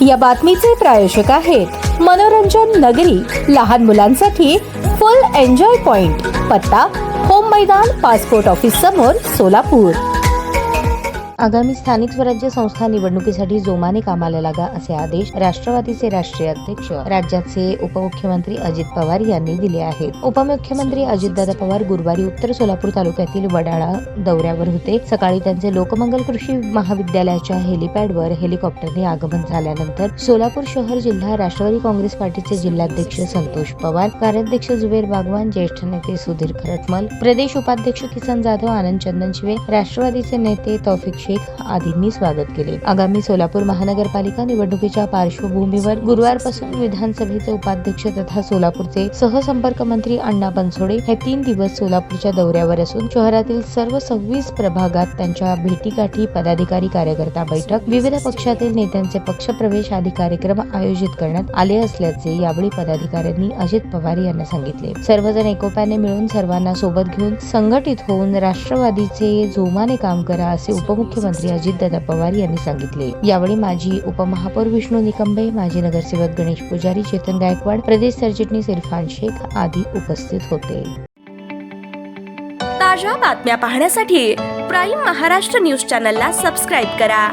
या बातमीचे प्रायोजक आहेत मनोरंजन नगरी, लहान मुलांसाठी फुल एन्जॉय पॉइंट, पत्ता होम मैदान, पासपोर्ट ऑफिस समोर, सोलापूर। आगामी स्थानिक स्वराज्य संस्था निवडणुकीसाठी जोमाने कामाला लागा असे आदेश राष्ट्रवादीचे राष्ट्रीय अध्यक्ष राज्याचे उपमुख्यमंत्री अजित पवार यांनी दिले आहेत। उपमुख्यमंत्री अजितदादा पवार गुरुवारी उत्तर सोलापूर तालुक्यातील वडाळा दौऱ्यावर होते। सकाळी त्यांचे लोकमंगल कृषी महाविद्यालयाच्या हेलिपॅडवर हेलिकॉप्टरने आगमन झाल्यानंतर सोलापूर शहर जिल्हा राष्ट्रवादी काँग्रेस पार्टीचे जिल्हाध्यक्ष संतोष पवार, कार्याध्यक्ष जुबेर बागवान, ज्येष्ठ नेते सुधीर खरटमल, प्रदेश उपाध्यक्ष किसन जाधव, आनंद चंदनशिवे, राष्ट्रवादीचे नेते तौफिक शेख आदींनी स्वागत केले। आगामी सोलापूर महानगरपालिका निवडणुकीच्या पार्श्वभूमीवर गुरुवारपासून विधानसभेचे उपाध्यक्ष तथा सोलापूरचे सहसंपर्क मंत्री अण्णा बनसोडे हे 3 दिवस सोलापूरच्या दौऱ्यावर असून शहरातील सर्व 26 प्रभागात त्यांच्या भेटीगाठी, पदाधिकारी कार्यकर्ता बैठक, विविध पक्षातील नेत्यांचे पक्षप्रवेश आदी कार्यक्रम आयोजित करण्यात आले असल्याचे यावेळी पदाधिकाऱ्यांनी अजित पवार यांना सांगितले। सर्वजण एकोप्याने मिळून सर्वांना सोबत घेऊन संघटित होऊन राष्ट्रवादीचे जोमाने काम करा असे उपमुख्यमंत्री अजितदादा पवार यांनी सांगितले। यावेळी माजी उपमहापौर विष्णू निकंबे, माजी नगरसेवक गणेश पुजारी, चेतन गायकवाड, प्रदेश सरचिटणीस इरफान शेख आदी उपस्थित होते। ताज्या बातम्या पाहण्यासाठी प्राईम महाराष्ट्र न्यूज चॅनलला सबस्क्राईब करा।